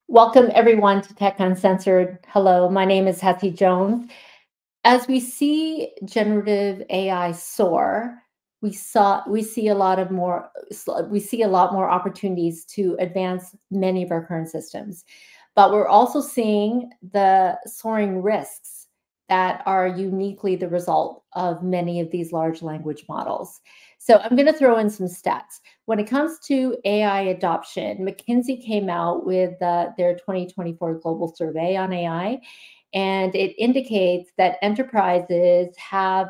Welcome everyone to Tech Uncensored. Hello, my name is Hetty Jones. As we see generative AI soar, we see a lot more opportunities to advance many of our current systems. But we're also seeing the soaring risks that are uniquely the result of many of these large language models. So I'm going to throw in some stats. When it comes to AI adoption, McKinsey came out with their 2024 global survey on AI, and it indicates that enterprises have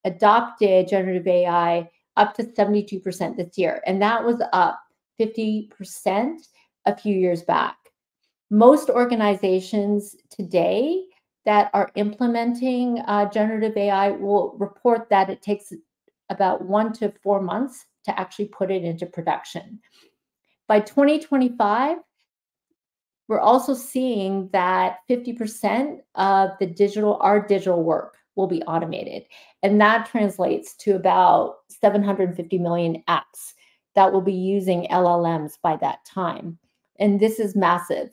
adopted generative AI up to 72% this year, and that was up 50% a few years back. Most organizations today that are implementing generative AI will report that it takes about 1 to 4 months to actually put it into production. By 2025, we're also seeing that 50% of our digital work will be automated. And that translates to about 750 million apps that will be using LLMs by that time. And this is massive.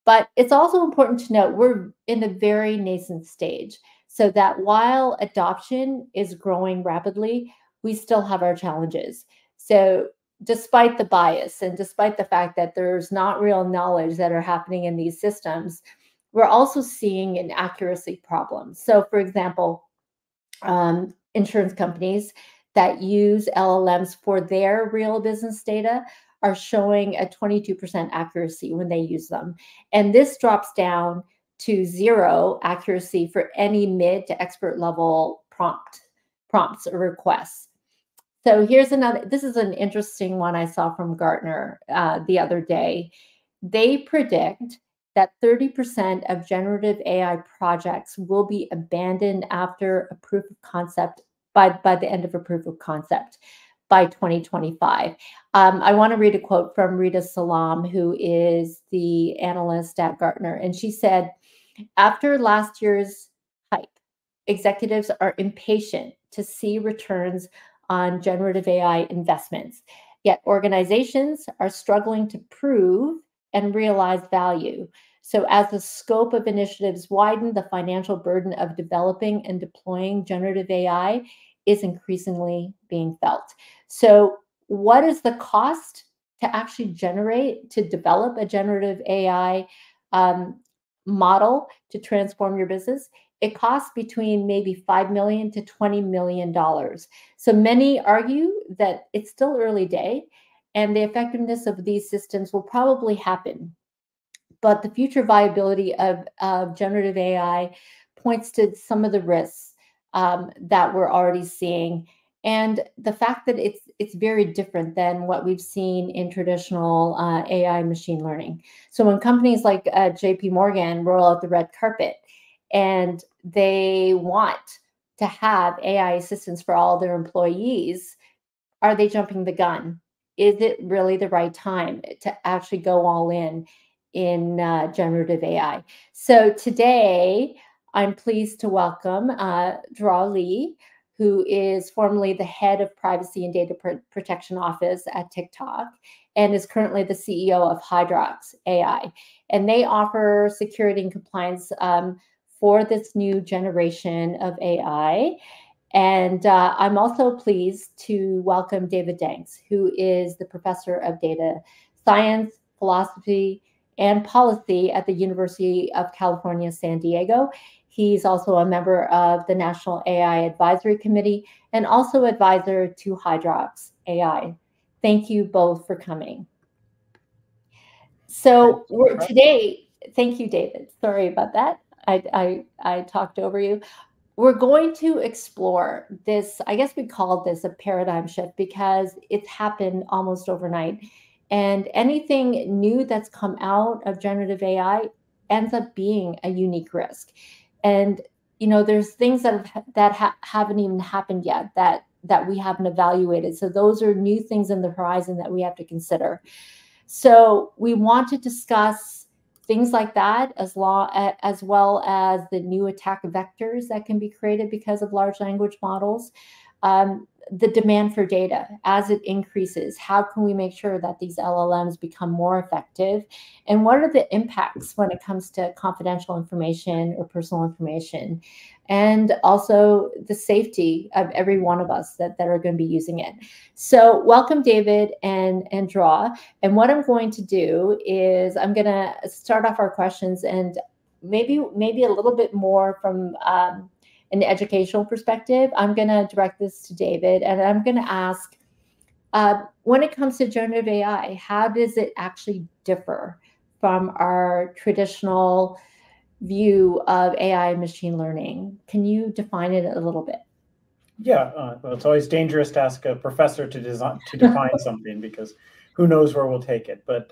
But it's also important to note we're in a very nascent stage, so that while adoption is growing rapidly, we still have our challenges. So despite the bias and despite the fact that there's not real knowledge that are happening in these systems, we're also seeing an accuracy problem. So for example, insurance companies that use LLMs for their real business data are showing a 22% accuracy when they use them. And this drops down to 0 accuracy for any mid to expert level prompts or requests. So this is an interesting one I saw from Gartner the other day. They predict that 30% of generative AI projects will be abandoned after a proof of concept by the end of a proof of concept by 2025. I want to read a quote from Rita Salam, who is the analyst at Gartner. And she said, after last year's hype, executives are impatient to see returns on generative AI investments. Yet organizations are struggling to prove and realize value. So as the scope of initiatives widen, the financial burden of developing and deploying generative AI is increasingly being felt. So what is the cost to actually develop a generative AI model to transform your business? It costs between maybe $5 million to $20 million. So many argue that it's still early day and the effectiveness of these systems will probably happen. But the future viability of generative AI points to some of the risks that we're already seeing, and the fact that it's very different than what we've seen in traditional AI machine learning. So when companies like JP Morgan roll out the red carpet and they want to have AI assistants for all their employees, are they jumping the gun? Is it really the right time to actually go all in generative AI? So today, I'm pleased to welcome Dra Lee, who is formerly the head of Privacy and Data Protection Office at TikTok and is currently the CEO of Hydrox AI. And they offer security and compliance for this new generation of AI. And I'm also pleased to welcome David Danks, who is the professor of data science, philosophy, and policy at the University of California, San Diego. He's also a member of the National AI Advisory Committee and also advisor to Hydrox AI. Thank you both for coming. So today, thank you, David. Sorry about that. I talked over you. We're going to explore this. I guess we call this a paradigm shift because it's happened almost overnight. And anything new that's come out of generative AI ends up being a unique risk. And there's things that haven't even happened yet that we haven't evaluated. So those are new things in the horizon that we have to consider. So we want to discuss things like that as well as the new attack vectors that can be created because of large language models. the demand for data as it increases. How can we make sure that these LLMs become more effective? And what are the impacts when it comes to confidential information or personal information? And also the safety of every one of us that are going to be using it. So welcome, David and Draw. And what I'm going to do is I'm going to start off our questions and maybe a little bit more from an educational perspective. I'm going to direct this to David, and I'm going to ask, when it comes to generative AI, how does it actually differ from our traditional view of AI and machine learning? Can you define it a little bit? Yeah, well, it's always dangerous to ask a professor to define something, because who knows where we'll take it. But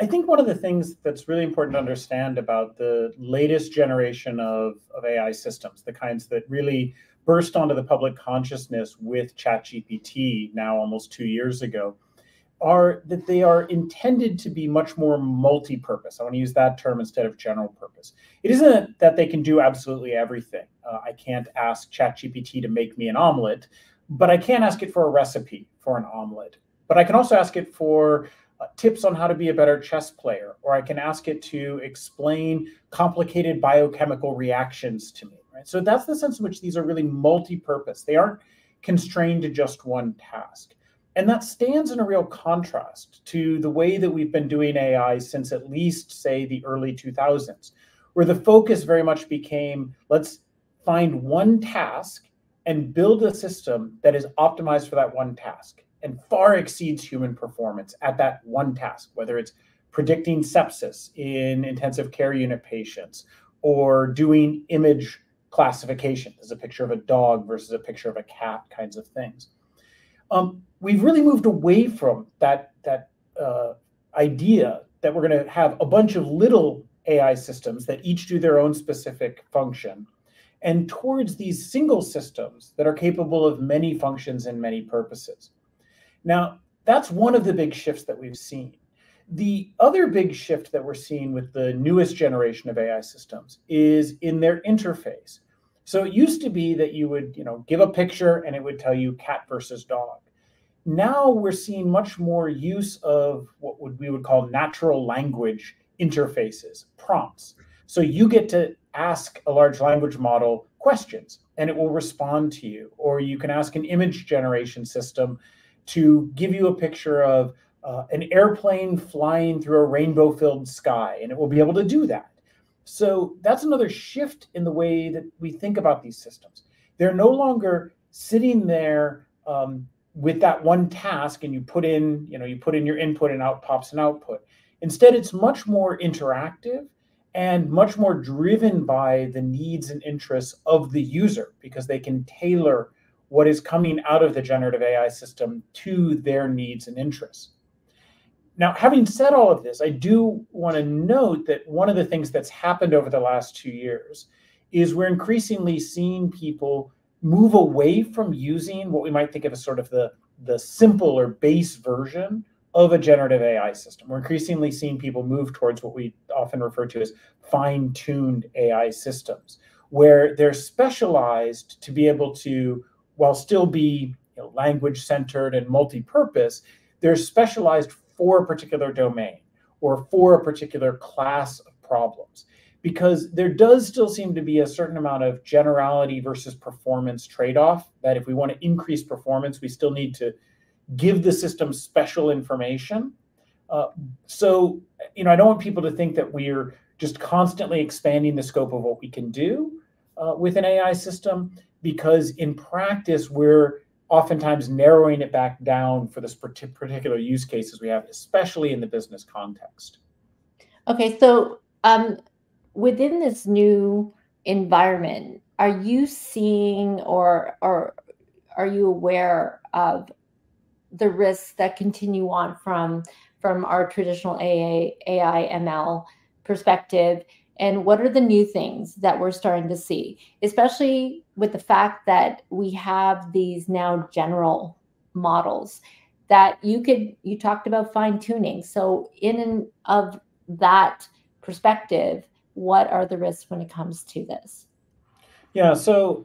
I think one of the things that's really important to understand about the latest generation of AI systems, the kinds that really burst onto the public consciousness with ChatGPT now almost 2 years ago, are that they are intended to be much more multi-purpose. I want to use that term instead of general purpose. It isn't that they can do absolutely everything. I can't ask ChatGPT to make me an omelet, but I can ask it for a recipe for an omelet. But I can also ask it for tips on how to be a better chess player, or I can ask it to explain complicated biochemical reactions to me. Right? So that's the sense in which these are really multi-purpose. They aren't constrained to just one task. And that stands in a real contrast to the way that we've been doing AI since at least, say, the early 2000s, where the focus very much became, let's find one task and build a system that is optimized for that one task and far exceeds human performance at that one task, whether it's predicting sepsis in intensive care unit patients or doing image classification, as a picture of a dog versus a picture of a cat kinds of things. We've really moved away from that idea that we're going to have a bunch of little AI systems that each do their own specific function, and towards these single systems that are capable of many functions and many purposes. Now, that's one of the big shifts that we've seen. The other big shift that we're seeing with the newest generation of AI systems is in their interface. So it used to be that you would, give a picture and it would tell you cat versus dog. Now we're seeing much more use of what we would call natural language interfaces, prompts. So you get to ask a large language model questions and it will respond to you. Or you can ask an image generation system to give you a picture of an airplane flying through a rainbow-filled sky, and it will be able to do that. So that's another shift in the way that we think about these systems. They're no longer sitting there with that one task, and you put in your input and out pops an output. Instead, it's much more interactive and much more driven by the needs and interests of the user, because they can tailor what is coming out of the generative AI system to their needs and interests. Now, having said all of this, I do want to note that one of the things that's happened over the last 2 years is we're increasingly seeing people move away from using what we might think of as sort of the simple or base version of a generative AI system. We're increasingly seeing people move towards what we often refer to as fine-tuned AI systems, where they're specialized to be able to, while still be language-centered and multi-purpose, they're specialized for a particular domain or for a particular class of problems. Because there does still seem to be a certain amount of generality versus performance trade-off, that if we want to increase performance, we still need to give the system special information. So, I don't want people to think that we're just constantly expanding the scope of what we can do with an AI system, because in practice, we're oftentimes narrowing it back down for this particular use cases we have, especially in the business context. Okay, so within this new environment, are you seeing or are you aware of the risks that continue on from our traditional AI ML perspective? And what are the new things that we're starting to see, especially with the fact that we have these now general models that you talked about fine tuning. So in and of that perspective, what are the risks when it comes to this? Yeah, so,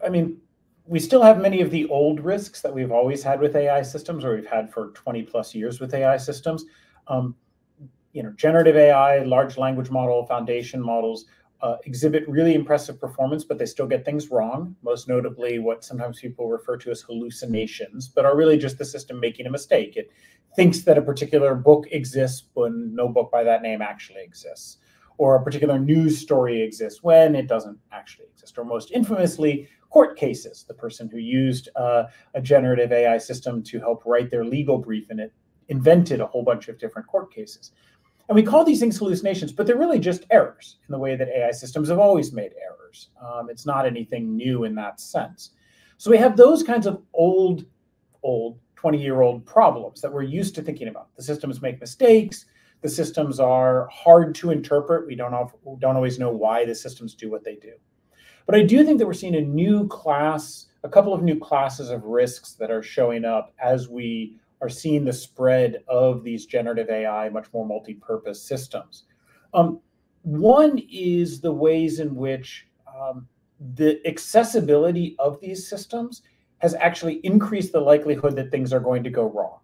We still have many of the old risks that we've always had with AI systems, or we've had for 20 plus years with AI systems. Generative AI, large language model, foundation models exhibit really impressive performance, but they still get things wrong. Most notably, what sometimes people refer to as hallucinations, but are really just the system making a mistake. It thinks that a particular book exists when no book by that name actually exists, or a particular news story exists when it doesn't actually exist, or most infamously, court cases. The person who used a generative AI system to help write their legal brief and it invented a whole bunch of different court cases. And we call these things hallucinations, but they're really just errors in the way that AI systems have always made errors. It's not anything new in that sense. So we have those kinds of old 20-year-old problems that we're used to thinking about. The systems make mistakes. The systems are hard to interpret. We don't always know why the systems do what they do. But I do think that we're seeing a couple of new classes of risks that are showing up as we are seeing the spread of these generative AI, much more multi-purpose systems. One is the ways in which the accessibility of these systems has actually increased the likelihood that things are going to go wrong.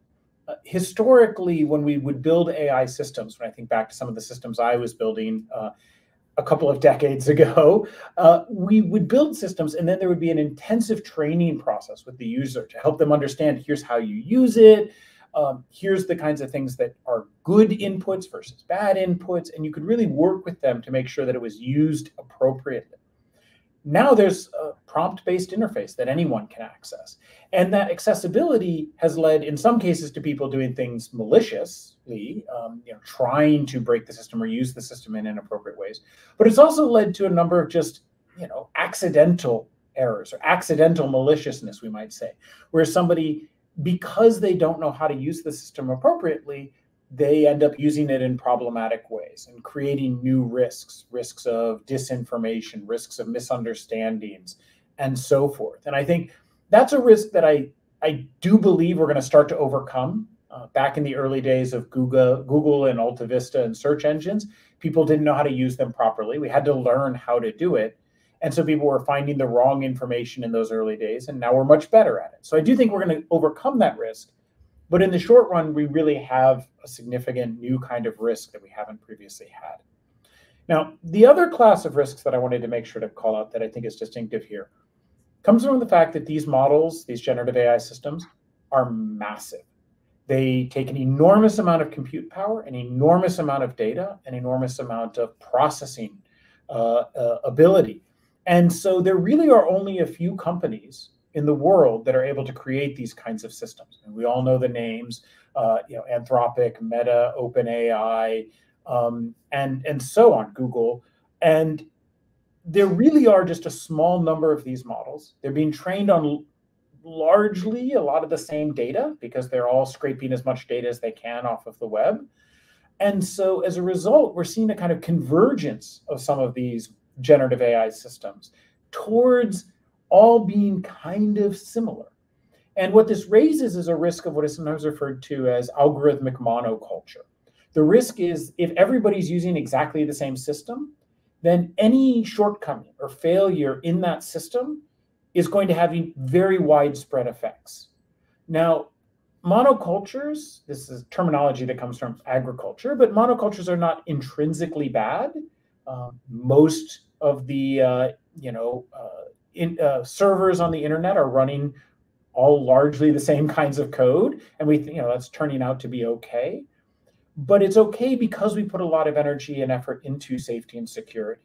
Historically, when we would build AI systems, when I think back to some of the systems I was building a couple of decades ago, we would build systems and then there would be an intensive training process with the user to help them understand, here's how you use it, here's the kinds of things that are good inputs versus bad inputs, and you could really work with them to make sure that it was used appropriately. Now there's a prompt-based interface that anyone can access. And that accessibility has led, in some cases, to people doing things maliciously, trying to break the system or use the system in inappropriate ways. But it's also led to a number of just, accidental errors or accidental maliciousness, we might say, where somebody, because they don't know how to use the system appropriately, they end up using it in problematic ways and creating new risks of disinformation, risks of misunderstandings, and so forth. And I think that's a risk that I do believe we're going to start to overcome. Back in the early days of Google and Alta Vista and search engines, people didn't know how to use them properly. We had to learn how to do it. And so people were finding the wrong information in those early days, and now we're much better at it. So I do think we're going to overcome that risk. But in the short run, we really have a significant new kind of risk that we haven't previously had. Now, the other class of risks that I wanted to make sure to call out that I think is distinctive here comes from the fact that these models, these generative AI systems, are massive. They take an enormous amount of compute power, an enormous amount of data, an enormous amount of processing ability. And so there really are only a few companies in the world that are able to create these kinds of systems. And we all know the names, Anthropic, Meta, OpenAI, and so on, Google. And there really are just a small number of these models. They're being trained on largely a lot of the same data because they're all scraping as much data as they can off of the web. And so as a result, we're seeing a kind of convergence of some of these generative AI systems towards all being kind of similar. And what this raises is a risk of what is sometimes referred to as algorithmic monoculture. The risk is if everybody's using exactly the same system, then any shortcoming or failure in that system is going to have very widespread effects. Now, monocultures, this is terminology that comes from agriculture, but monocultures are not intrinsically bad. Most of the servers on the internet are running all largely the same kinds of code, and we think that's turning out to be okay. But it's okay because we put a lot of energy and effort into safety and security.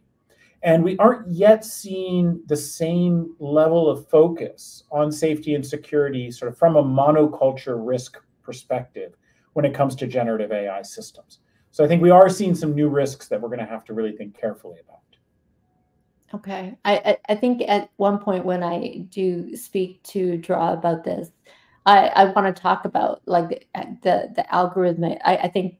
And we aren't yet seeing the same level of focus on safety and security sort of from a monoculture risk perspective when it comes to generative AI systems. So I think we are seeing some new risks that we're going to have to really think carefully about. Okay. I think at one point when I do speak to Draw about this, I want to talk about like the algorithm. I think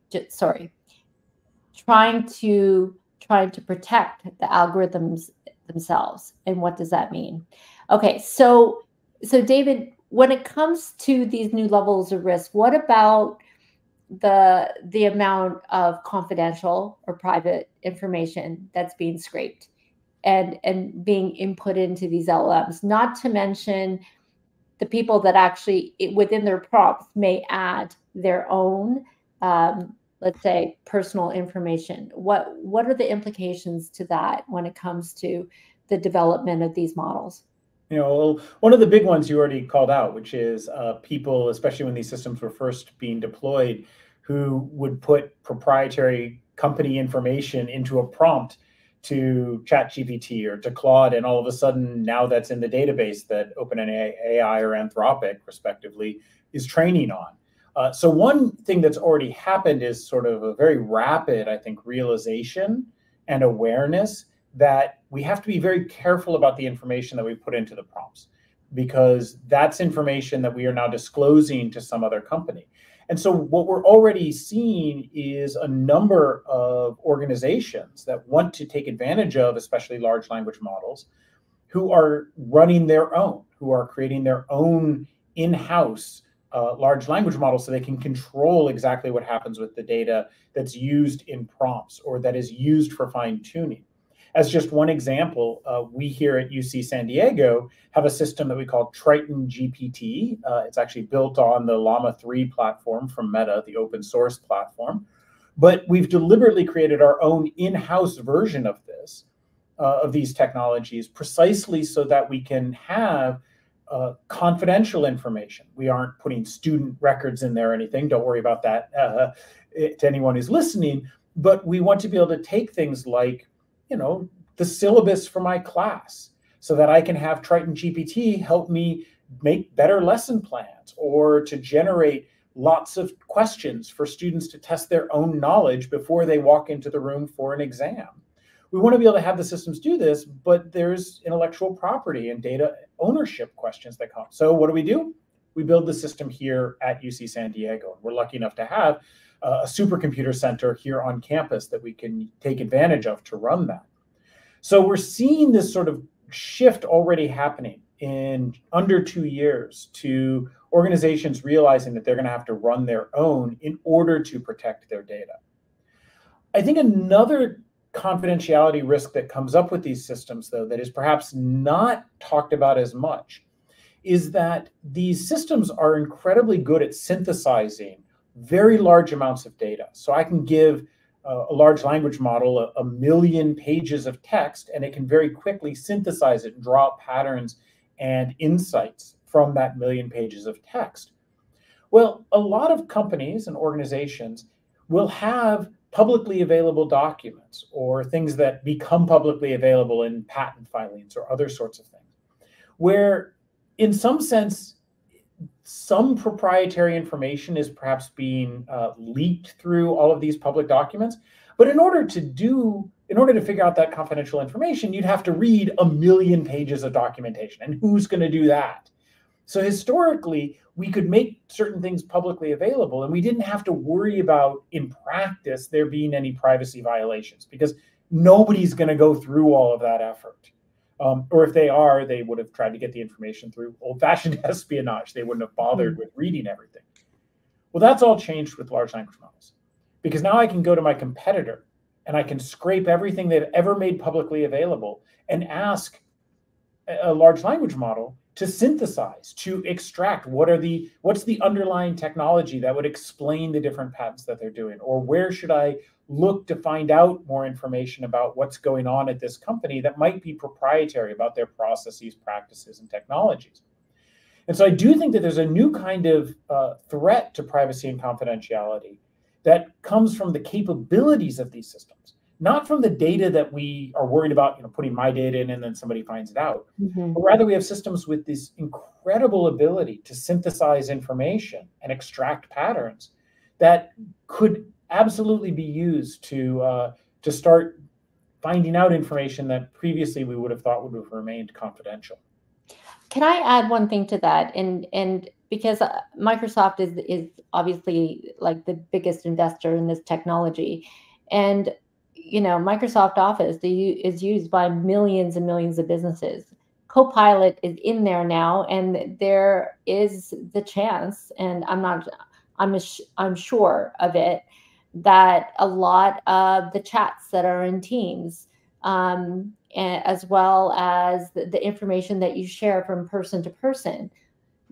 trying to protect the algorithms themselves, and what does that mean? Okay, so David, when it comes to these new levels of risk, what about the amount of confidential or private information that's being scraped? and being input into these LLMs, not to mention the people that actually within their prompts may add their own, let's say, personal information. What are the implications to that when it comes to the development of these models? One of the big ones you already called out, which is people, especially when these systems were first being deployed, who would put proprietary company information into a prompt to ChatGPT or to Claude, and all of a sudden now that's in the database that OpenAI or Anthropic, respectively, is training on. So one thing that's already happened is sort of a very rapid, I think, realization and awareness that we have to be very careful about the information that we put into the prompts, because that's information that we are now disclosing to some other company. And so what we're already seeing is a number of organizations that want to take advantage of, especially large language models, who are running their own, who are creating their own in-house large language models so they can control exactly what happens with the data that's used in prompts or that is used for fine-tuning. As just one example, we here at UC San Diego have a system that we call Triton GPT. It's actually built on the Llama 3 platform from Meta, the open source platform. But we've deliberately created our own in-house version of this, of these technologies, precisely so that we can have confidential information. We aren't putting student records in there or anything. Don't worry about that to anyone who's listening. But we want to be able to take things like the syllabus for my class so that I can have Triton GPT help me make better lesson plans or to generate lots of questions for students to test their own knowledge before they walk into the room for an exam. We want to be able to have the systems do this, but there's intellectual property and data ownership questions that come. So what do? We build the system here at UC San Diego. We're lucky enough to have a supercomputer center here on campus that we can take advantage of to run that. So we're seeing this sort of shift already happening in under 2 years to organizations realizing that they're going to have to run their own in order to protect their data. I think another confidentiality risk that comes up with these systems, though, that is perhaps not talked about as much, is that these systems are incredibly good at synthesizing very large amounts of data. So I can give a large language model a million pages of text, and it can very quickly synthesize it and draw out patterns and insights from that million pages of text. Well, a lot of companies and organizations will have publicly available documents or things that become publicly available in patent filings or other sorts of things, where in some sense, some proprietary information is perhaps being leaked through all of these public documents. But in order to figure out that confidential information, you'd have to read a million pages of documentation. And who's going to do that? So historically, we could make certain things publicly available, and we didn't have to worry about, in practice, there being any privacy violations, because nobody's going to go through all of that effort. Or if they are, they would have tried to get the information through old-fashioned espionage. They wouldn't have bothered with reading everything. Well, that's all changed with large language models, because now I can go to my competitor and I can scrape everything they've ever made publicly available and ask a large language model to synthesize, to extract what's the underlying technology that would explain the different patents that they're doing, or where should I look to find out more information about what's going on at this company that might be proprietary about their processes, practices, and technologies. And so I do think that there's a new kind of threat to privacy and confidentiality that comes from the capabilities of these systems, not from the data that we are worried about, putting my data in and then somebody finds it out. But rather we have systems with this incredible ability to synthesize information and extract patterns that could absolutely be used to start finding out information that previously we would have thought would have remained confidential. Can I add one thing to that? And because Microsoft is obviously like the biggest investor in this technology, and Microsoft Office is used by millions and millions of businesses. Copilot is in there now, and there is the chance, and I'm sure of it, that a lot of the chats that are in Teams as well as the information that you share from person to person.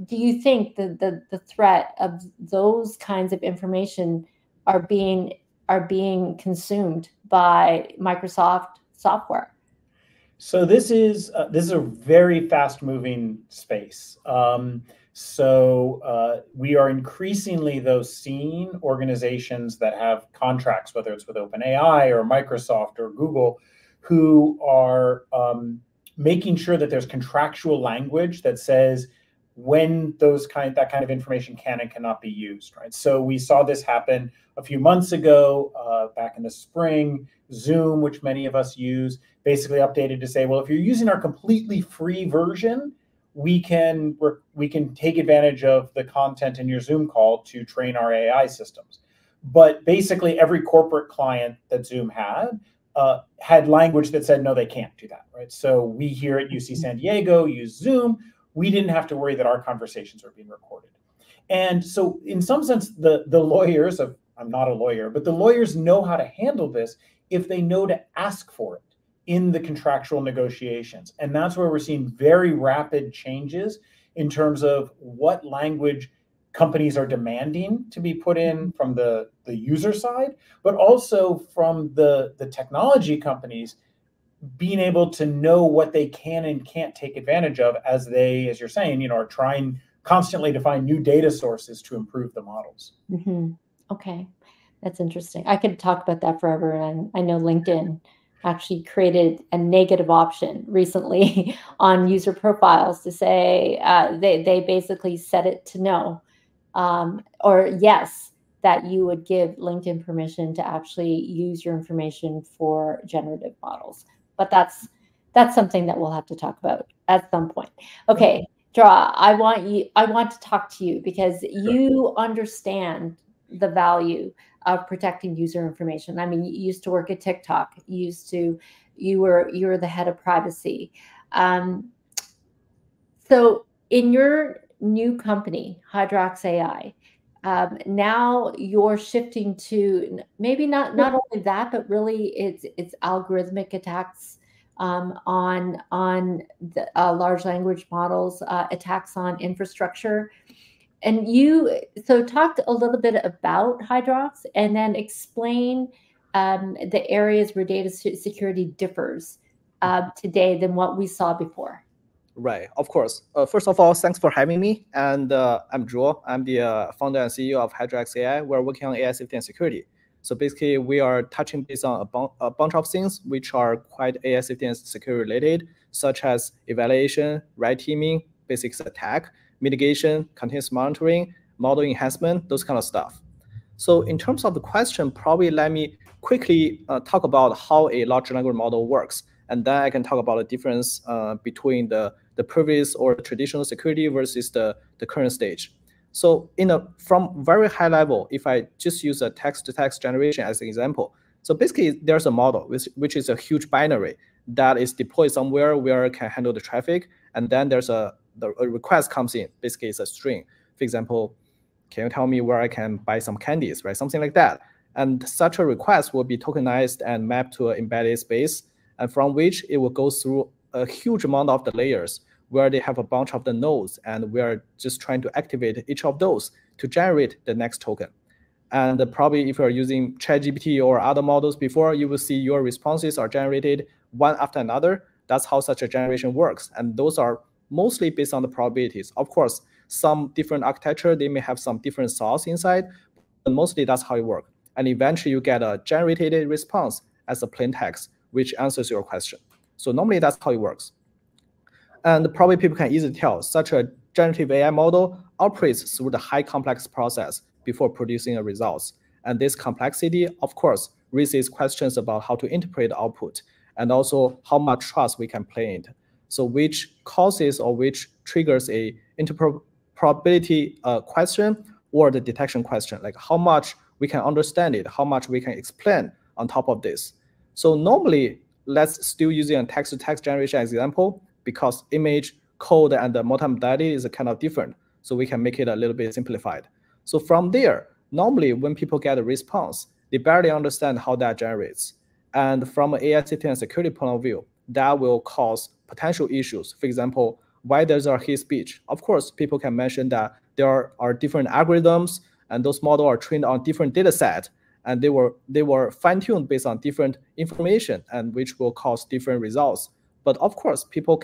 Do you think the threat of those kinds of information are being consumed by Microsoft software? So this is a very fast-moving space. We are increasingly, though, seeing organizations that have contracts, whether it's with OpenAI or Microsoft or Google, who are making sure that there's contractual language that says when that kind of information can and cannot be used, right? So we saw this happen a few months ago, back in the spring. Zoom, which many of us use, basically updated to say, well, if you're using our completely free version, we can take advantage of the content in your Zoom call to train our AI systems. But basically, every corporate client that Zoom had language that said, no, they can't do that, right? So we here at UC San Diego use Zoom. We didn't have to worry that our conversations are being recorded. And so in some sense, the lawyers, I'm not a lawyer, but the lawyers know how to handle this if they know to ask for it in the contractual negotiations. And that's where we're seeing very rapid changes in terms of what language companies are demanding to be put in from the user side, but also from the technology companies being able to know what they can and can't take advantage of as they, as you're saying, are trying constantly to find new data sources to improve the models. Mm-hmm. Okay, that's interesting. I could talk about that forever. And I know LinkedIn actually created a negative option recently on user profiles to say they basically set it to no or yes, that you would give LinkedIn permission to actually use your information for generative models. But that's something that we'll have to talk about at some point. Okay, Draw, I want to talk to you because you understand the value of protecting user information. I mean, you used to work at TikTok. You were the head of privacy. So in your new company, Hydrox AI, now you're shifting to maybe not only that, but really it's algorithmic attacks on the large language models, attacks on infrastructure. And so talk a little bit about Hydrox and then explain the areas where data security differs today than what we saw before. Right, of course. First of all, thanks for having me. And I'm Joel. I'm the founder and CEO of Hydrox AI. We're working on AI safety and security. So basically, we are touching base on a bunch of things which are quite AI safety and security related, such as evaluation, red teaming, basics attack, mitigation, continuous monitoring, model enhancement, those kind of stuff. So in terms of the question, probably let me quickly talk about how a large language model works. And then I can talk about the difference between the previous or the traditional security versus the current stage. So from very high level, if I just use a text-to-text generation as an example, so basically there's a model which is a huge binary that is deployed somewhere where it can handle the traffic, and then there's a request comes in. Basically, it's a string. For example, can you tell me where I can buy some candies, right? Something like that. And such a request will be tokenized and mapped to an embedded space, and from which it will go through a huge amount of the layers where they have a bunch of the nodes, and we are just trying to activate each of those to generate the next token. And probably if you're using ChatGPT or other models before, you will see your responses are generated one after another. That's how such a generation works. And those are mostly based on the probabilities. Of course, some different architecture, they may have some different source inside, but mostly that's how it works. And eventually you get a generated response as a plain text, which answers your question. So normally that's how it works. And probably people can easily tell such a generative AI model operates through the high complex process before producing a results. And this complexity, of course, raises questions about how to interpret the output and also how much trust we can play in it. So which causes or which triggers a interoperability question or the detection question, like how much we can understand it, how much we can explain on top of this. So normally, let's still using a text-to-text generation as example, because image, code, and the multimodality is kind of different. So we can make it a little bit simplified. So from there, normally when people get a response, they barely understand how that generates. And from an AI safety and security point of view, that will cause potential issues. For example, why there's a hate speech. Of course, people can mention that there are different algorithms, and those models are trained on different data set, and they were fine-tuned based on different information, and which will cause different results. But of course, people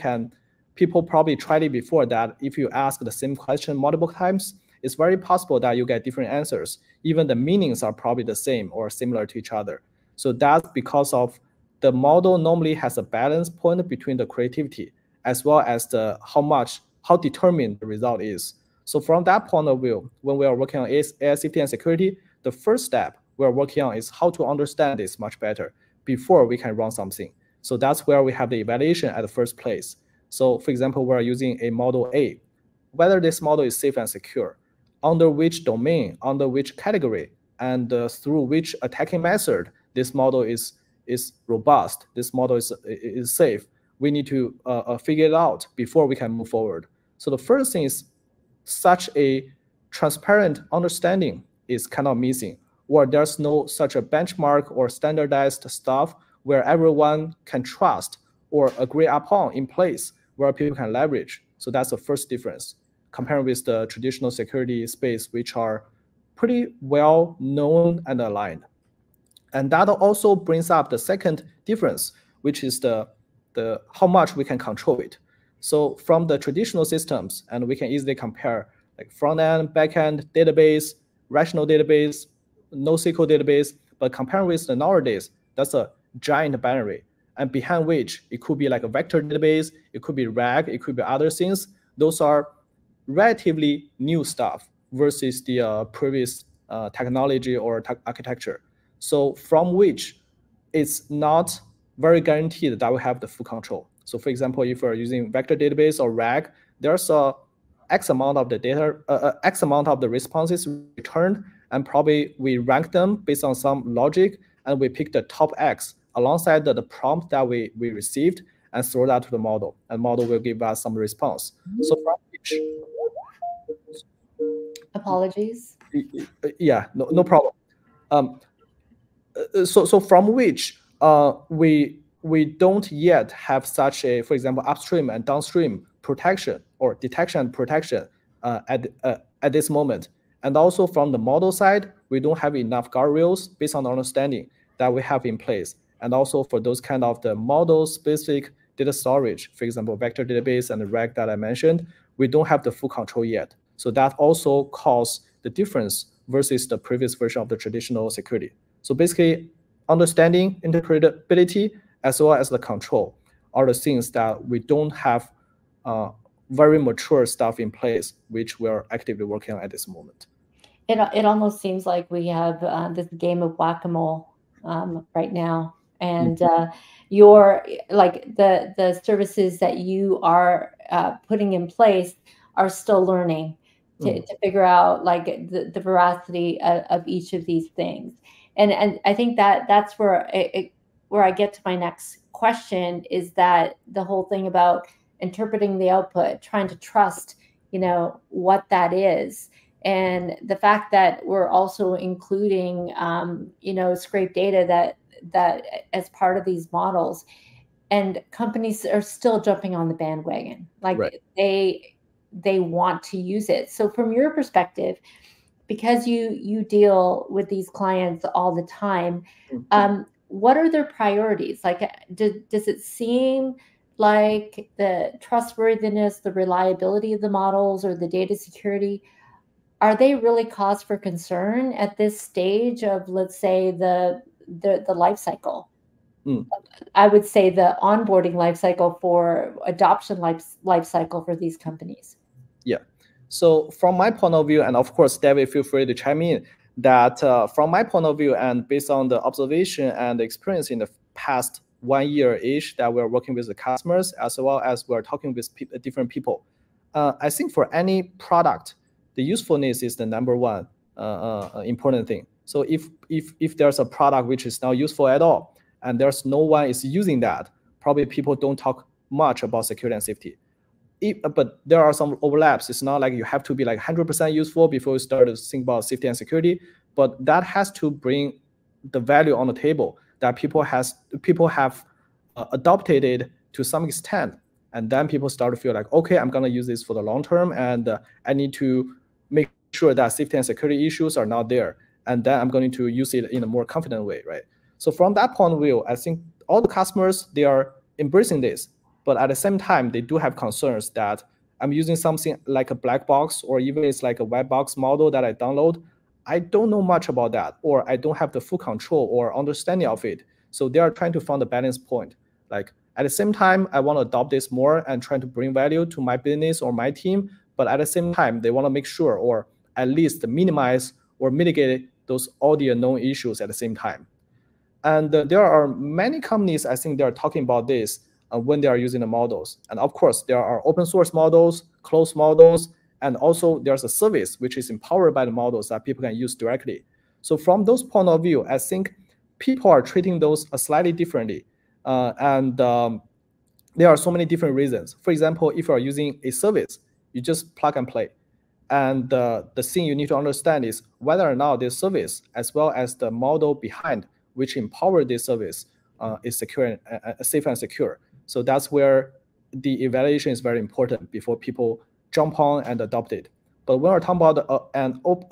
probably tried it before that if you ask the same question multiple times, it's very possible that you get different answers. Even the meanings are probably the same or similar to each other. So that's because of the model normally has a balance point between the creativity as well as how determined the result is. So from that point of view, when we are working on AI safety and security, the first step we're working on is how to understand this much better before we can run something. So that's where we have the evaluation at the first place. So for example, we're using a model A, whether this model is safe and secure, under which domain, under which category, and through which attacking method this model is robust, this model is safe. We need to figure it out before we can move forward. So the first thing is such a transparent understanding is kind of missing, or there's no such a benchmark or standardized stuff where everyone can trust or agree upon in place where people can leverage. So that's the first difference compared with the traditional security space, which are pretty well known and aligned. And that also brings up the second difference, which is the how much we can control it. So from the traditional systems, and we can easily compare like front-end, back-end, database, rational database, NoSQL database, but comparing with the nowadays, that's a giant binary. And behind which it could be like a vector database, it could be RAG, it could be other things. Those are relatively new stuff versus the previous technology or architecture. So from which it's not very guaranteed that we have the full control. So for example, if we're using vector database or RAG, there's a X amount of the data, X amount of the responses returned, and probably we rank them based on some logic, and we pick the top X alongside the prompt that we received and throw that to the model, and model will give us some response. So from which, apologies. Yeah, no problem. So from which we don't yet have such a, for example, upstream and downstream protection or detection and protection at this moment. And also from the model side, we don't have enough guardrails based on the understanding that we have in place. And also for those kind of the model-specific data storage, for example, vector database and the RAG that I mentioned, we don't have the full control yet. So that also causes the difference versus the previous version of the traditional security. So basically, understanding, interpretability, as well as the control are the things that we don't have very mature stuff in place, which we're actively working on at this moment. It almost seems like we have this game of whack-a-mole right now, and your like the services that you are putting in place are still learning to figure out like the veracity of each of these things. And I think that's where I get to my next question, is that the whole thing about interpreting the output, trying to trust, what that is. And the fact that we're also including, scrape data that as part of these models, and companies are still jumping on the bandwagon. Like right. They want to use it. So from your perspective, because you deal with these clients all the time, what are their priorities? Like, does it seem like the trustworthiness, the reliability of the models, or the data security, are they really cause for concern at this stage of, let's say, the life cycle? I would say the onboarding life cycle for adoption life cycle for these companies. Yeah. So from my point of view, and of course, David, feel free to chime in, that from my point of view and based on the observation and the experience in the past 1 year-ish that we're working with the customers, as well as we're talking with different people, I think for any product, the usefulness is the number one important thing. So if there's a product which is not useful at all, and there's no one is using that, probably people don't talk much about security and safety. But there are some overlaps. It's not like you have to be like 100% useful before you start to think about safety and security, but that has to bring the value on the table that people have adopted it to some extent, and then people start to feel like, okay, I'm gonna use this for the long term, and I need to make sure that safety and security issues are not there, and then I'm going to use it in a more confident way, right? So from that point of view, I think all the customers, they are embracing this, but at the same time, they do have concerns that I'm using something like a black box, or even it's like a white box model that I download. I don't know much about that, or I don't have the full control or understanding of it. So they are trying to find a balance point. Like at the same time, I want to adopt this more and trying to bring value to my business or my team. But at the same time, they want to make sure, or at least minimize or mitigate those all the unknown issues at the same time. And there are many companies, I think, they are talking about this when they are using the models. And of course, there are open source models, closed models, and also there's a service which is empowered by the models that people can use directly. So from those point of view, I think people are treating those slightly differently. There are so many different reasons. For example, if you are using a service, you just plug and play. And the thing you need to understand is whether or not this service, as well as the model behind which empower this service, is secure, safe and secure. So that's where the evaluation is very important before people jump on and adopt it. But when we're talking about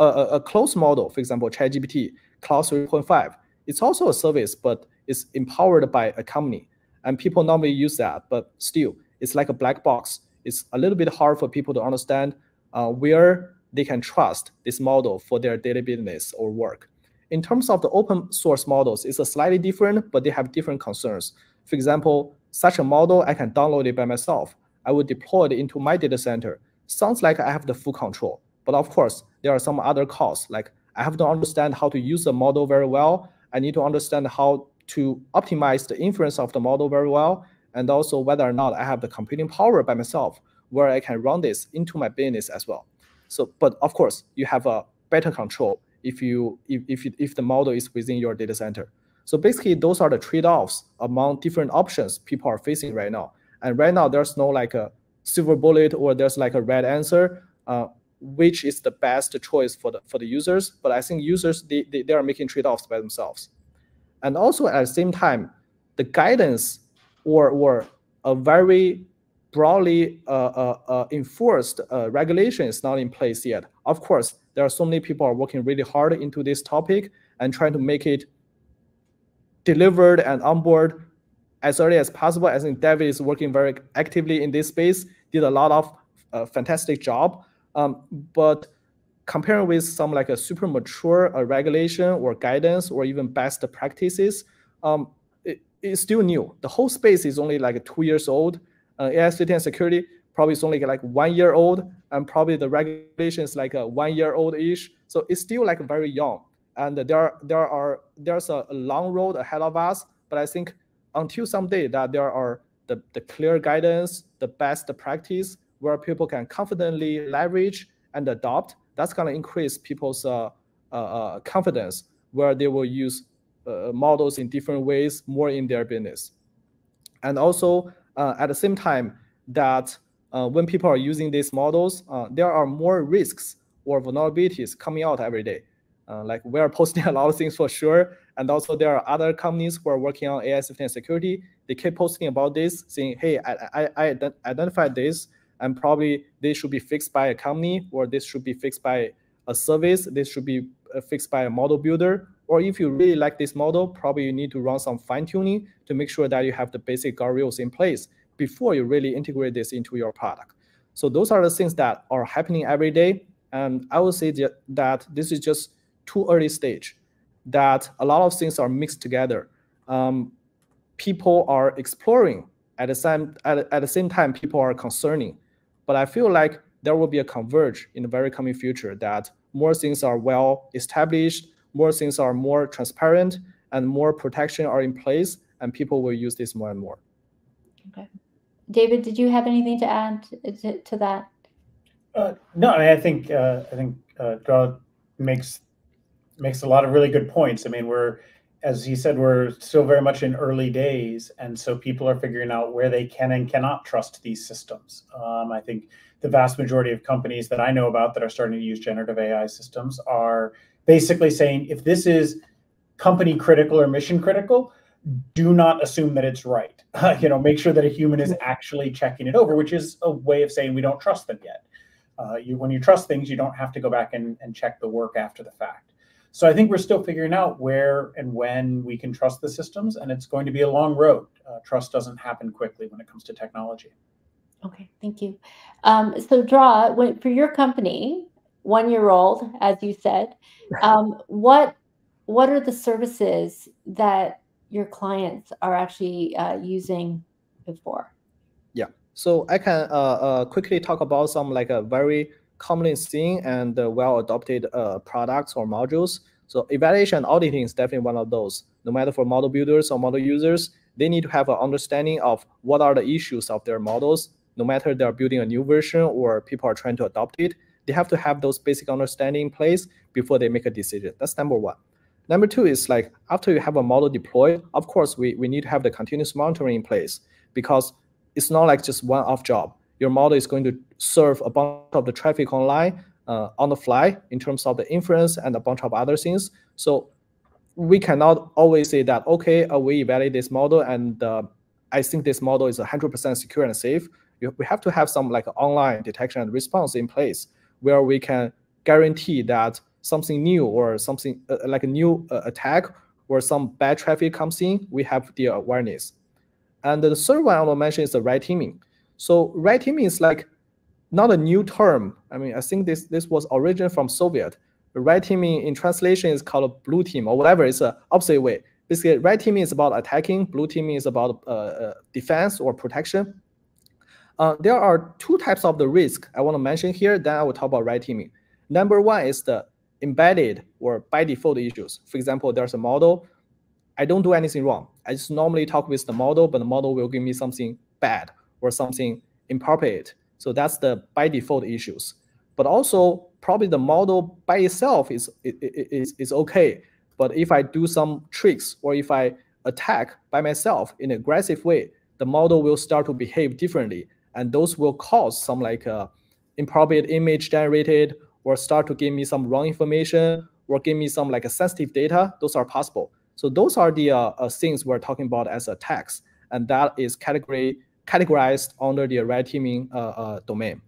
a closed model, for example, ChatGPT, Cloud 3.5, it's also a service, but it's empowered by a company. And people normally use that, but still, it's like a black box. It's a little bit hard for people to understand where they can trust this model for their daily business or work. In terms of the open source models, it's a slightly different, but they have different concerns. For example, such a model, I can download it by myself. I will deploy it into my data center. Sounds like I have the full control. But of course, there are some other costs, like I have to understand how to use the model very well. I need to understand how to optimize the inference of the model very well, and also whether or not I have the computing power by myself, where I can run this into my business as well. So, but of course, you have a better control if the model is within your data center. So basically, those are the trade-offs among different options people are facing right now. And right now, there's no like a silver bullet or there's like a red answer, which is the best choice for the users. But I think users they are making trade-offs by themselves. And also at the same time, the guidance or a very broadly enforced regulation is not in place yet. Of course, there are so many people are working really hard into this topic and trying to make it delivered and onboard as early as possible. I think David is working very actively in this space, did a lot of fantastic job. But comparing with some like a super mature regulation or guidance or even best practices, it's still new. The whole space is only like 2 years old. AI safety and security probably is only like 1 year old, and probably the regulation is like a 1 year old-ish. So it's still like very young, and there's a long road ahead of us. But I think until someday that there are the clear guidance, the best practice where people can confidently leverage and adopt, that's going to increase people's confidence, where they will use models in different ways more in their business. And also at the same time that when people are using these models, there are more risks or vulnerabilities coming out every day. Like we are posting a lot of things for sure. And also there are other companies who are working on AI safety and security. They keep posting about this, saying, hey, I identified this, and probably this should be fixed by a company, or this should be fixed by a service, this should be fixed by a model builder. Or if you really like this model, probably you need to run some fine-tuning to make sure that you have the basic guardrails in place before you really integrate this into your product. So those are the things that are happening every day. And I would say that this is just too early stage, that a lot of things are mixed together. People are exploring at the same time, people are concerning. But I feel like there will be a converge in the very coming future, that more things are well established, more things are more transparent, and more protection are in place, and people will use this more and more. Okay. David, did you have anything to add to that? No, I think Draw makes a lot of really good points. I mean, as he said, we're still very much in early days, and so people are figuring out where they can and cannot trust these systems. I think the vast majority of companies that I know about that are starting to use generative AI systems are basically saying, if this is company critical or mission critical, do not assume that it's right. Make sure that a human is actually checking it over, which is a way of saying we don't trust them yet. When you trust things, you don't have to go back and check the work after the fact. So I think we're still figuring out where and when we can trust the systems, and it's going to be a long road. Trust doesn't happen quickly when it comes to technology. Okay, thank you. So Draw, for your company, 1 year old, as you said, what are the services that your clients are actually using it for? Yeah, so I can quickly talk about some like a very commonly seen and well adopted products or modules. So evaluation and auditing is definitely one of those. No matter for model builders or model users, they need to have an understanding of what are the issues of their models. No matter they're building a new version or people are trying to adopt it, they have to have those basic understanding in place before they make a decision. That's number one. Number two is like after you have a model deployed, of course, we need to have the continuous monitoring in place, because it's not like just one-off job. Your model is going to serve a bunch of the traffic online on the fly in terms of the inference and a bunch of other things. So we cannot always say that, okay, we evaluate this model and I think this model is 100% secure and safe. We have to have some like online detection and response in place where we can guarantee that something new or something like a new attack or some bad traffic comes in, we have the awareness. And the third one I want to mention is the red teaming. So red teaming is like not a new term. I mean, I think this was originated from Soviet. Red teaming in translation is called blue team or whatever. It's the opposite way. Basically, red teaming is about attacking. Blue teaming is about defense or protection. There are two types of the risk I want to mention here. Then I will talk about red teaming. Number one is the embedded or by default issues. For example, there's a model. I don't do anything wrong. I just normally talk with the model, but the model will give me something bad or something inappropriate. So that's the by default issues. But also probably the model by itself is okay. But if I do some tricks or if I attack by myself in an aggressive way, the model will start to behave differently. And those will cause some like inappropriate image generated or start to give me some wrong information or give me some like a sensitive data. Those are possible. So those are the things we're talking about as attacks, and that is categorized under the red teaming domain.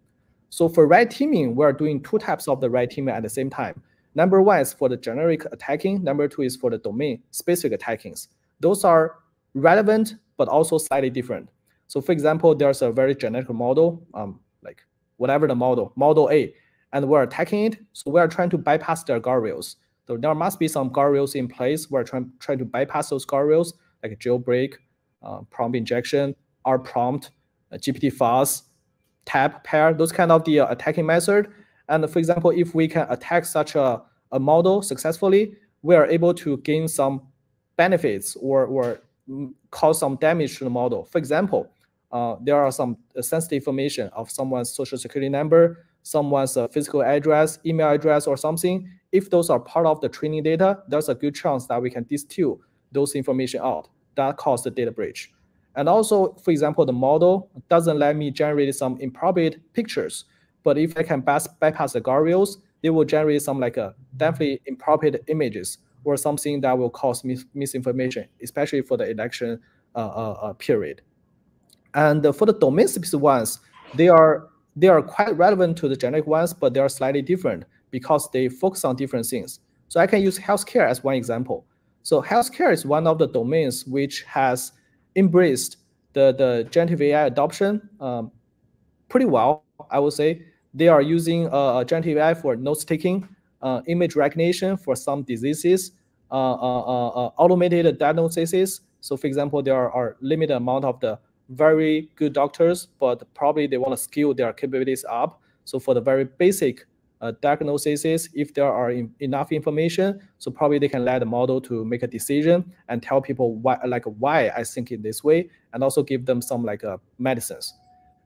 So for red teaming, we're doing two types of the red teaming at the same time. Number one is for the generic attacking. Number two is for the domain-specific attackings. Those are relevant, but also slightly different. So for example, there's a very generic model, like whatever the model A, and we're attacking it. So we're trying to bypass their guardrails. So there must be some guardrails in place. We're trying to bypass those guardrails, like jailbreak, prompt injection, R prompt, GPT fast, tab pair, those kind of the attacking method. And for example, if we can attack such a model successfully, we are able to gain some benefits or cause some damage to the model. For example, there are some sensitive information of someone's social security number, someone's physical address, email address, or something. If those are part of the training data, there's a good chance that we can distill those information out. That causes the data breach. And also, for example, the model doesn't let me generate some inappropriate pictures. But if I can bypass the guardrails, they will generate some like definitely inappropriate images or something that will cause misinformation, especially for the election period. And for the domain-specific ones, they are quite relevant to the generic ones, but they are slightly different because they focus on different things. So I can use healthcare as one example. So healthcare is one of the domains which has embraced the generative AI adoption pretty well, I would say. They are using generative AI for note-taking, image recognition for some diseases, automated diagnoses. So for example, there are limited amount of the very good doctors, but probably they want to scale their capabilities up. So for the very basic diagnoses, if there are enough information, so probably they can let the model to make a decision and tell people why I think in this way, and also give them some like medicines.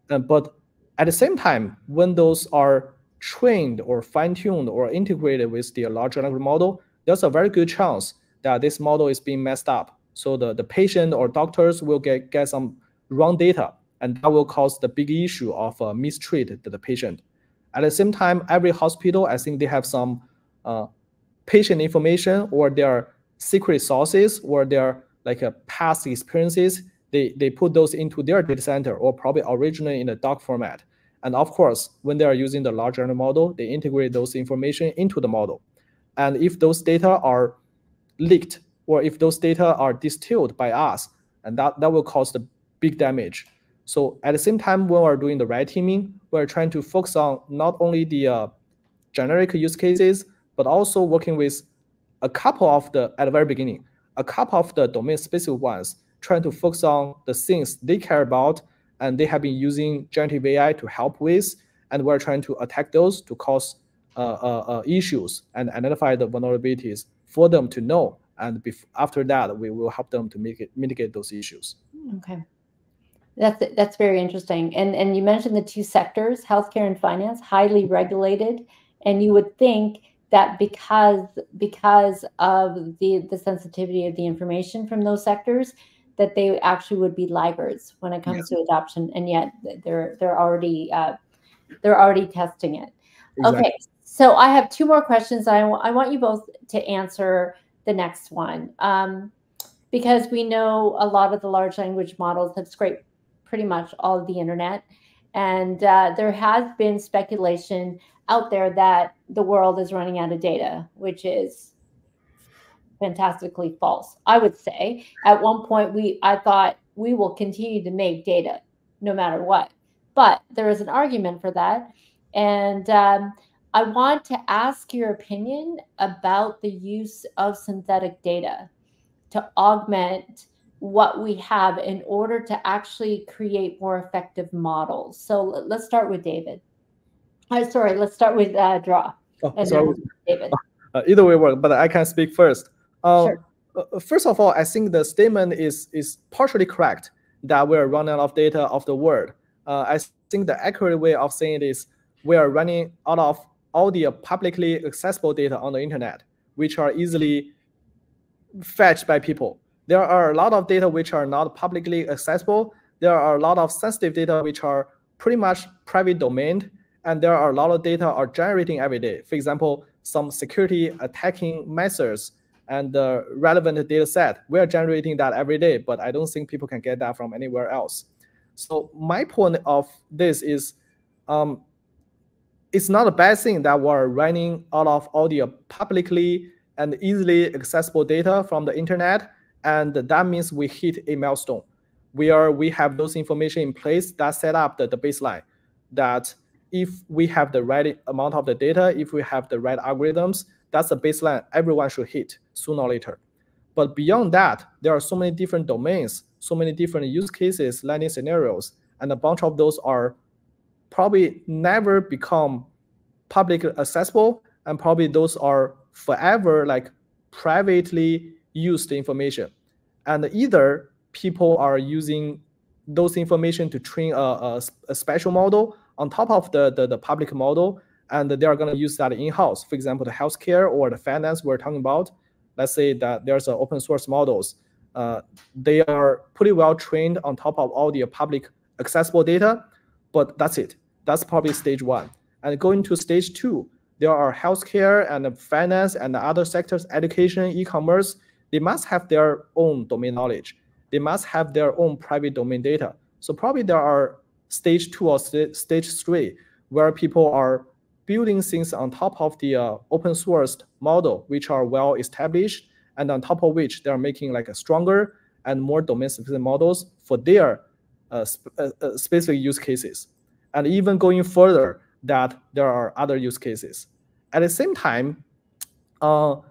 But at the same time, when those are trained or fine-tuned or integrated with the large language model, there's a very good chance that this model is being messed up. So the patient or doctors will get some wrong data, and that will cause the big issue of mistreat the patient. At the same time, every hospital, I think they have some patient information or their secret sources or their like past experiences, they put those into their data center or probably originally in a doc format. And of course, when they are using the large language model, they integrate those information into the model. And if those data are leaked or if those data are distilled by us, and that will cause the big damage. So at the same time, when we're doing the red teaming, we're trying to focus on not only the generic use cases, but also working with a couple of the, at the very beginning, a couple of the domain-specific ones, trying to focus on the things they care about, and they have been using generative AI to help with, and we're trying to attack those to cause issues and identify the vulnerabilities for them to know. And after that, we will help them to mitigate those issues. Okay. That's very interesting. And you mentioned the two sectors, healthcare and finance, highly regulated. And you would think that because of the sensitivity of the information from those sectors, that they actually would be laggards when it comes to adoption, and yet they're already testing it. Exactly. Okay, so I have two more questions. I want you both to answer the next one, because we know a lot of the large language models have scraped pretty much all of the internet, and there has been speculation out there that the world is running out of data, which is fantastically false. I would say at one point I thought we will continue to make data no matter what, but there is an argument for that. And I want to ask your opinion about the use of synthetic data to augment what we have in order to actually create more effective models. So let's start with David. Sorry, let's start with Draw. Oh, sorry. David. Either way works, but I can speak first. Sure. First of all, I think the statement is partially correct that we're running out of data of the world. I think the accurate way of saying it is we are running out of all the publicly accessible data on the internet, which are easily fetched by people. There are a lot of data which are not publicly accessible. There are a lot of sensitive data which are pretty much private domain, and there are a lot of data are generating every day. For example, some security attacking methods and the relevant data set, we're generating that every day, but I don't think people can get that from anywhere else. So my point of this is, it's not a bad thing that we're running out of all the publicly and easily accessible data from the internet, and that means we hit a milestone. We have those information in place that set up the baseline, that if we have the right amount of the data, if we have the right algorithms, that's the baseline everyone should hit sooner or later. But beyond that, there are so many different domains, so many different use cases, landing scenarios, and a bunch of those are probably never become publicly accessible, and probably those are forever like privately used information. And either people are using those information to train a special model on top of the public model, and they are going to use that in-house. For example, the healthcare or the finance we're talking about, let's say that there's open source models. They are pretty well trained on top of all the public accessible data, but that's it. That's probably stage one. And going to stage two, there are healthcare and finance and other sectors, education, e-commerce. They must have their own domain knowledge. They must have their own private domain data. So probably there are stage two or stage three where people are building things on top of the open source model, which are well established, and on top of which they're making like a stronger and more domain specific models for their specific use cases. And even going further, that there are other use cases. At the same time, a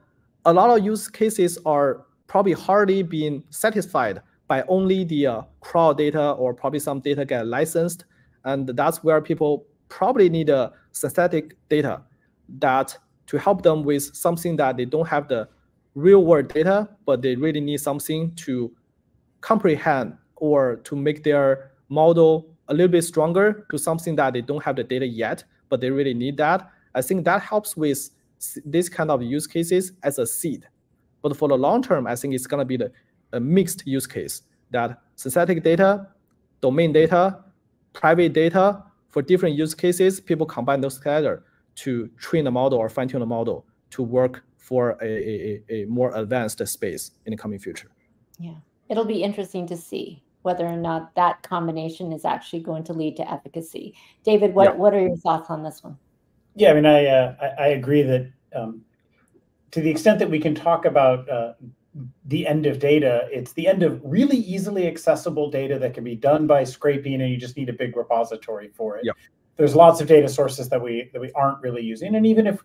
lot of use cases are probably hardly being satisfied by only the crowd data, or probably some data get licensed. And that's where people probably need a synthetic data that to help them with something that they don't have the real world data, but they really need something to comprehend or to make their model a little bit stronger to something that they don't have the data yet, but they really need that. I think that helps with this kind of use cases as a seed. But for the long term, I think it's going to be a mixed use case, that synthetic data, domain data, private data, for different use cases, people combine those together to train a model or fine-tune a model to work for a more advanced space in the coming future. Yeah, it'll be interesting to see whether or not that combination is actually going to lead to efficacy. David, what are your thoughts on this one? Yeah, I mean, I agree that to the extent that we can talk about the end of data, it's the end of really easily accessible data that can be done by scraping, and you just need a big repository for it. Yep. There's lots of data sources that we aren't really using, and even if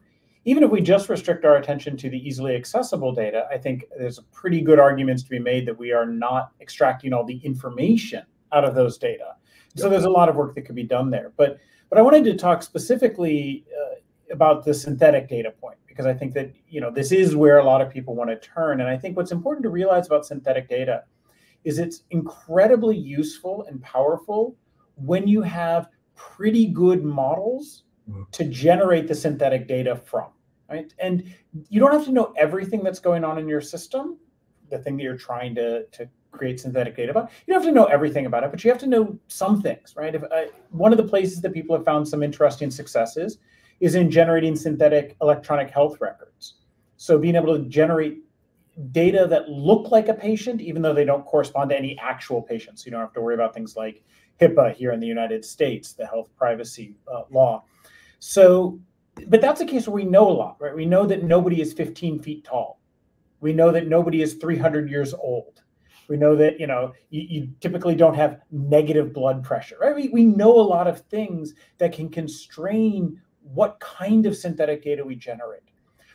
we just restrict our attention to the easily accessible data, I think there's pretty good arguments to be made that we are not extracting all the information out of those data. Yep. So there's a lot of work that could be done there. But I wanted to talk specifically about the synthetic data point, because I think that this is where a lot of people want to turn. And I think what's important to realize about synthetic data is it's incredibly useful and powerful when you have pretty good models to generate the synthetic data from, right? And you don't have to know everything that's going on in your system, the thing that you're trying to create synthetic data about. You don't have to know everything about it, but you have to know some things, right? One of the places that people have found some interesting successes is in generating synthetic electronic health records. So being able to generate data that look like a patient, even though they don't correspond to any actual patient. So you don't have to worry about things like HIPAA here in the United States, the health privacy law. So, but that's a case where we know a lot, right? We know that nobody is 15 feet tall. We know that nobody is 300 years old. We know that, you typically don't have negative blood pressure, right? We know a lot of things that can constrain what kind of synthetic data we generate.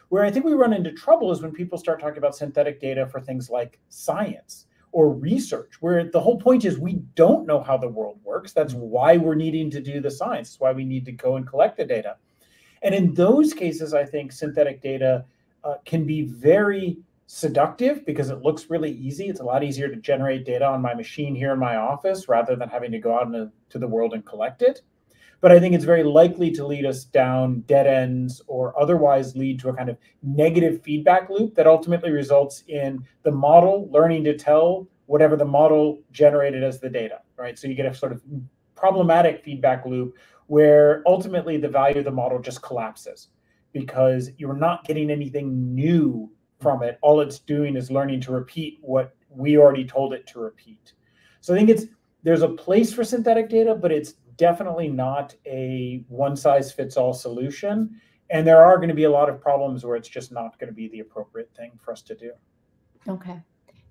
Where I think we run into trouble is when people start talking about synthetic data for things like science or research, where the whole point is we don't know how the world works. That's why we're needing to do the science. That's why we need to go and collect the data. And in those cases, I think synthetic data can be very seductive because it looks really easy. It's a lot easier to generate data on my machine here in my office rather than having to go out into the world and collect it. But I think it's very likely to lead us down dead ends or otherwise lead to a kind of negative feedback loop that ultimately results in the model learning to tell whatever the model generated as the data, right? So you get a sort of problematic feedback loop where ultimately the value of the model just collapses because you're not getting anything new from it. All it's doing is learning to repeat what we already told it to repeat. So I think there's a place for synthetic data, but it's definitely not a one-size-fits-all solution. And there are going to be a lot of problems where it's just not going to be the appropriate thing for us to do. Okay.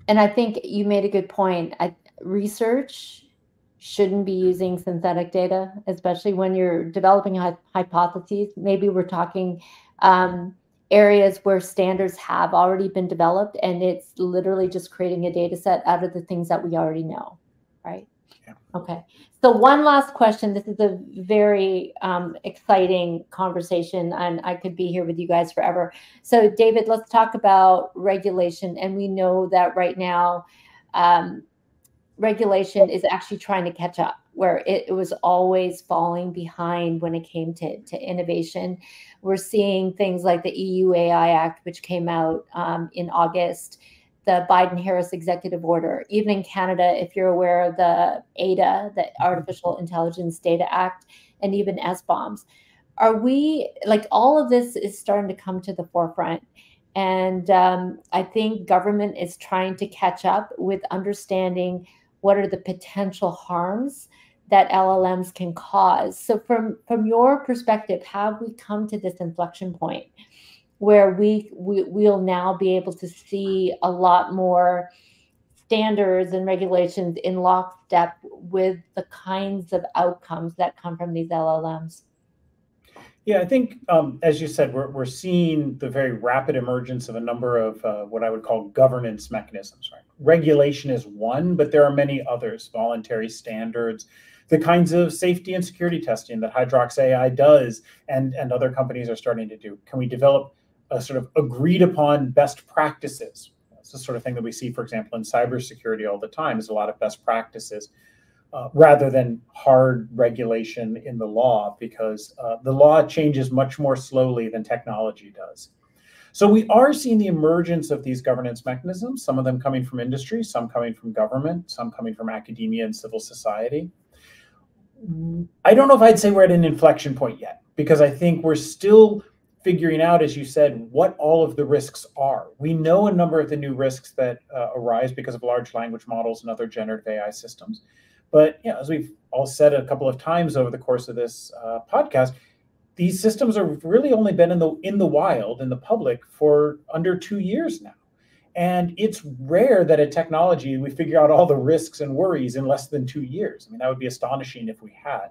And I think you made a good point. Research shouldn't be using synthetic data, especially when you're developing hypotheses. Maybe we're talking areas where standards have already been developed, and it's literally just creating a data set out of the things that we already know, right? Yeah. Okay. So one last question. This is a very exciting conversation, and I could be here with you guys forever. So David, let's talk about regulation. And we know that right now, regulation is actually trying to catch up, where it was always falling behind when it came to innovation. We're seeing things like the EU AI Act, which came out in August, the Biden-Harris executive order. Even in Canada, if you're aware of the ADA, the Artificial Intelligence Data Act, and even SBOMs. Are we, like, all of this is starting to come to the forefront. And I think government is trying to catch up with understanding what are the potential harms that LLMs can cause. So from your perspective, have we come to this inflection point where we'll now be able to see a lot more standards and regulations in lockstep with the kinds of outcomes that come from these LLMs? Yeah, I think, as you said, we're seeing the very rapid emergence of a number of what I would call governance mechanisms, right? Regulation is one, but there are many others, voluntary standards, the kinds of safety and security testing that Hydrox AI does and other companies are starting to do. Can we develop a sort of agreed upon best practices? It's the sort of thing that we see, for example, in cybersecurity all the time, is a lot of best practices. Rather than hard regulation in the law, because the law changes much more slowly than technology does. So we are seeing the emergence of these governance mechanisms, some of them coming from industry, some coming from government, some coming from academia and civil society. I don't know if I'd say we're at an inflection point yet, because I think we're still figuring out, as you said, what all of the risks are. We know a number of the new risks that arise because of large language models and other generative AI systems. But as we've all said a couple of times over the course of this podcast, these systems have really only been in the wild, in the public, for under 2 years now. And it's rare that a technology, we figure out all the risks and worries in less than 2 years. I mean, that would be astonishing if we had.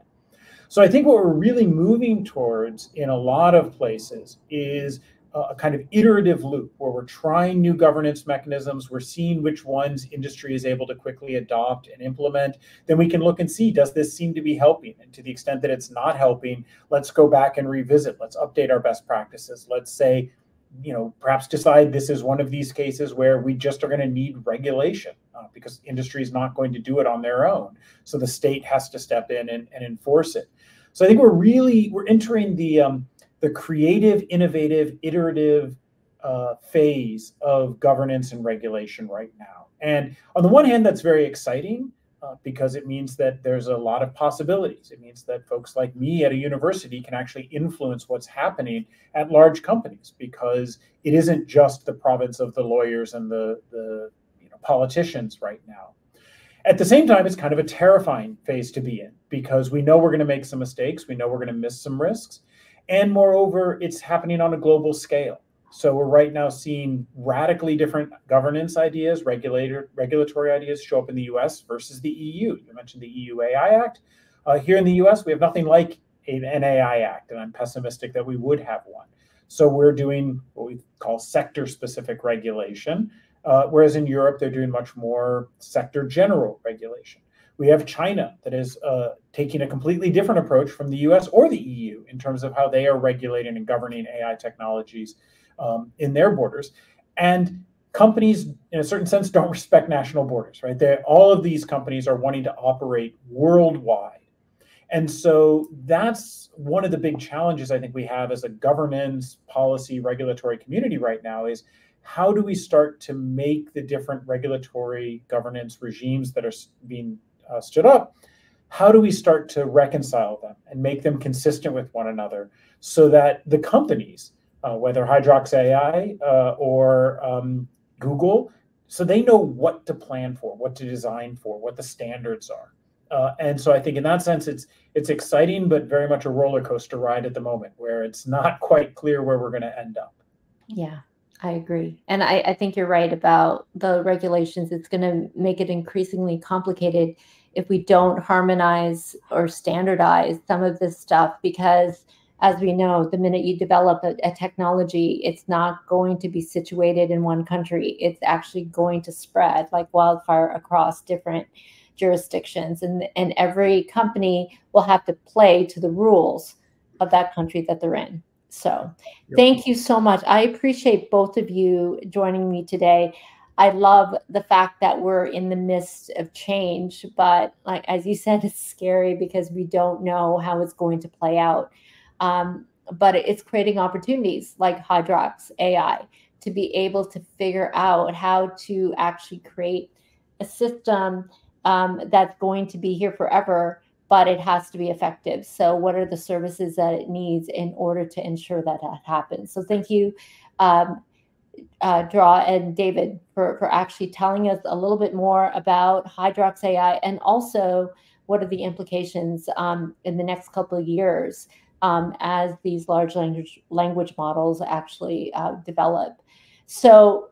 So I think what we're really moving towards in a lot of places is a kind of iterative loop where we're trying new governance mechanisms. We're seeing which ones industry is able to quickly adopt and implement. Then we can look and see, does this seem to be helping? And to the extent that it's not helping, let's go back and revisit. Let's update our best practices. Let's say, perhaps decide this is one of these cases where we just are going to need regulation because industry is not going to do it on their own. So the state has to step in and enforce it. So I think we're entering the creative, innovative, iterative phase of governance and regulation right now. And on the one hand, that's very exciting because it means that there's a lot of possibilities. It means that folks like me at a university can actually influence what's happening at large companies because it isn't just the province of the lawyers and the politicians right now. At the same time, it's kind of a terrifying phase to be in because we know we're going to make some mistakes. We know we're going to miss some risks. And moreover, it's happening on a global scale. So we're right now seeing radically different governance ideas, regulatory ideas show up in the US versus the EU. You mentioned the EU AI Act. Here in the US, we have nothing like an AI Act, and I'm pessimistic that we would have one. So we're doing what we call sector-specific regulation, whereas in Europe, they're doing much more sector general regulation. We have China that is taking a completely different approach from the US or the EU in terms of how they are regulating and governing AI technologies in their borders. And companies, in a certain sense, don't respect national borders, right? All of these companies are wanting to operate worldwide. And so that's one of the big challenges I think we have as a governance, policy, regulatory community right now is how do we start to make the different regulatory governance regimes that are being stood up, how do we start to reconcile them and make them consistent with one another so that the companies, whether Hydrox AI or Google, so they know what to plan for, what to design for, what the standards are. And so I think in that sense, it's exciting, but very much a roller coaster ride at the moment where it's not quite clear where we're going to end up. Yeah, I agree. And I think you're right about the regulations. It's going to make it increasingly complicated if we don't harmonize or standardize some of this stuff, because as we know, the minute you develop a technology, it's not going to be situated in one country. It's actually going to spread like wildfire across different jurisdictions. And every company will have to play to the rules of that country that they're in. So thank you so much. I appreciate both of you joining me today. I love the fact that we're in the midst of change, but like, as you said, it's scary because we don't know how it's going to play out. But it's creating opportunities like Hydrox AI to be able to figure out how to actually create a system that's going to be here forever, but it has to be effective. So what are the services that it needs in order to ensure that that happens? So thank you, Draw and David, for actually telling us a little bit more about Hydrox AI and also what are the implications in the next couple of years as these large language models actually develop. So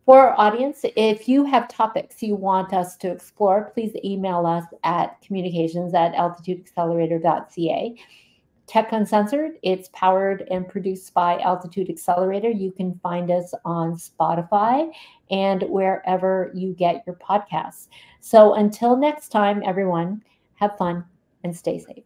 for our audience, if you have topics you want us to explore, please email us at communications@altitudeaccelerator.ca. Tech Uncensored, it's powered and produced by Altitude Accelerator. You can find us on Spotify and wherever you get your podcasts. So until next time, everyone, have fun and stay safe.